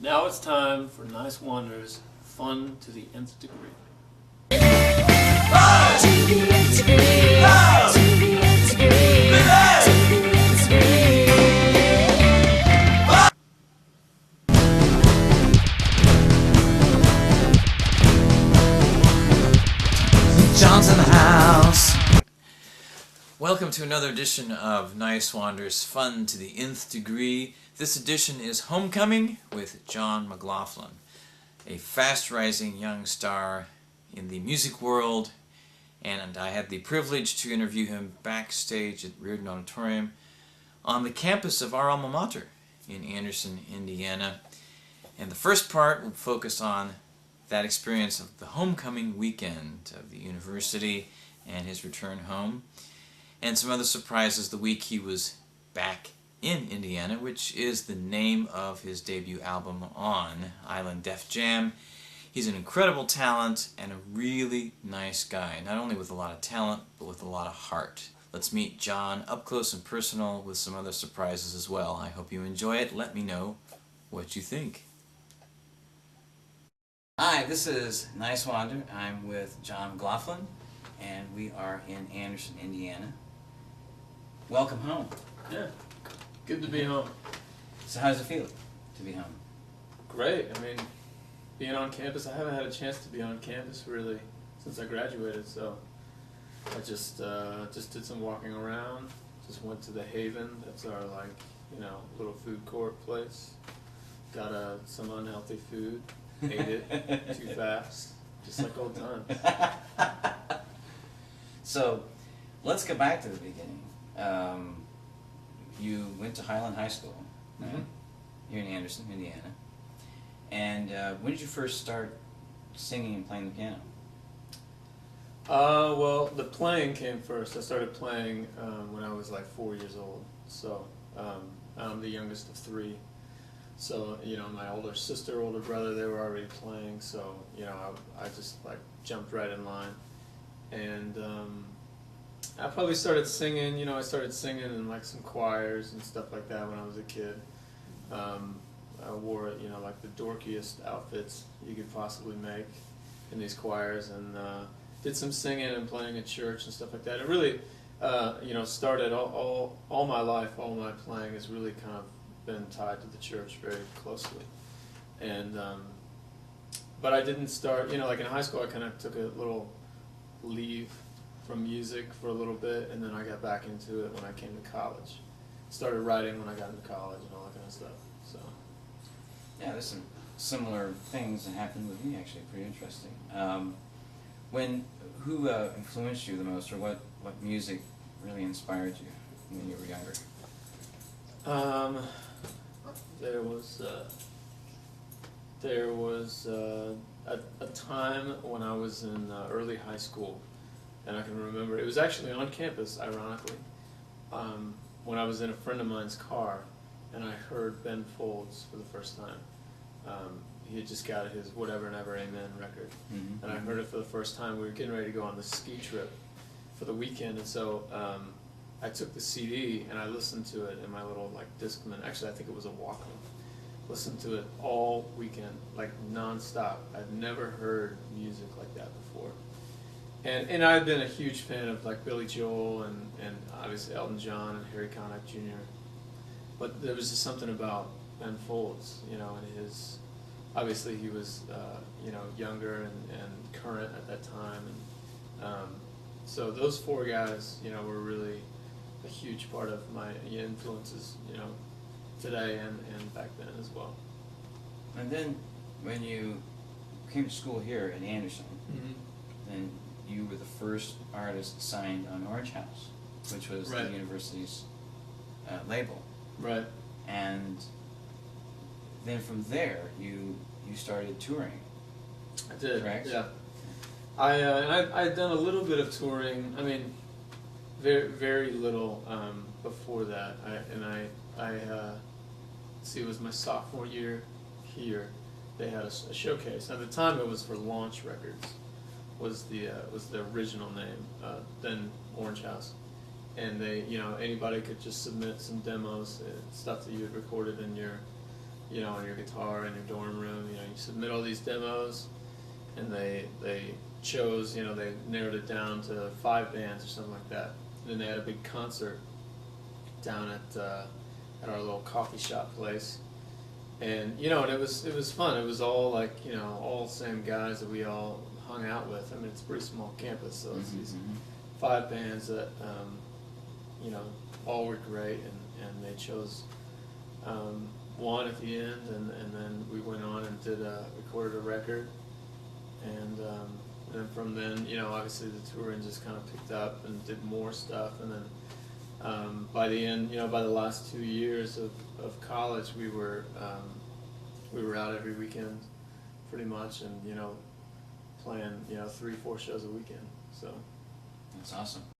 Now it's time for Niswander's Fun to the Nth Degree. John's in the house. Welcome to another edition of Niswander's Fun to the Nth Degree. This edition is Homecoming with John McLaughlin, a fast-rising young star in the music world, and I had the privilege to interview him backstage at Reardon Auditorium on the campus of our alma mater in Anderson, Indiana. And the first part will focus on that experience of the homecoming weekend of the university and his return home, and some other surprises the week he was back in Indiana, which is the name of his debut album on Island Def Jam. He's an incredible talent and a really nice guy, not only with a lot of talent, but with a lot of heart. Let's meet John up close and personal with some other surprises as well. I hope you enjoy it. Let me know what you think. Hi, this is Niswander. I'm with John McLaughlin, and we are in Anderson, Indiana. Welcome home. Yeah, good to be home. So how does it feel to be home? Great. I mean, being on campus, I haven't had a chance to be on campus really since I graduated, so I just did some walking around, just went to the Haven. That's our, little food court place. Got some unhealthy food. Ate it too fast, just like old times. So, let's go back to the beginning. You went to Highland High School, right? Mm-hmm. Here in Anderson, Indiana. And when did you first start singing and playing the piano? Well, the playing came first. I started playing when I was like 4 years old. So I'm the youngest of three. So, my older sister, older brother, they were already playing, so, I just, jumped right in line. And I probably started singing, I started singing in, some choirs and stuff like that when I was a kid. I wore, the dorkiest outfits you could possibly make in these choirs, and did some singing and playing at church and stuff like that. It really, started all my life, all my playing has really kind of been tied to the church very closely, and but I didn't start. In high school, I kind of took a little leave from music for a little bit, and then I got back into it when I came to college. Started writing when I got into college and all that kind of stuff. So yeah, there's some similar things that happened with me actually. Pretty interesting. Who influenced you the most, or what music really inspired you when you were younger? There was a time when I was in early high school, and I can remember, it was actually on campus, ironically, when I was in a friend of mine's car, and I heard Ben Folds for the first time. He had just got his Whatever Never Amen record, Mm-hmm. and I heard it for the first time. We were getting ready to go on this ski trip for the weekend, and so I took the CD and I listened to it in my little Discman. Actually, I think it was a Walkman. Listened to it all weekend, non-stop. I'd never heard music like that before. And I've been a huge fan of Billy Joel and obviously Elton John and Harry Connick Jr. But there was just something about Ben Folds, and his, obviously he was younger and current at that time, and so those four guys, were really a huge part of my influences, today and back then as well. And then when you came to school here in Anderson, Mm-hmm. then you were the first artist signed on Orange House, which was Right. the university's label. Right. And then from there, you started touring. I did. Correct? Yeah. I'd done a little bit of touring. I mean, very very little before that. It was my sophomore year here. They had a showcase. At the time, it was for Launch Records, was the original name. Then Orange House, and they, anybody could just submit some demos, stuff that you had recorded in your you know, on your guitar in your dorm room. You know, you submit all these demos, and they chose, you know, they narrowed it down to 5 bands or something like that. And then they had a big concert down at our little coffee shop place, and you know, and it was fun. It was all like, you know, all the same guys that we all hung out with. I mean, it's a pretty small campus, so it's these 5 bands that you know, all were great, and they chose one at the end, and then we went on and recorded a record, and then from then, you know, obviously the touring just kind of picked up and did more stuff, and then by the end, you know, by the last 2 years of college, we were out every weekend, pretty much, and you know, playing, you know, 3-4 shows a weekend. So That's awesome.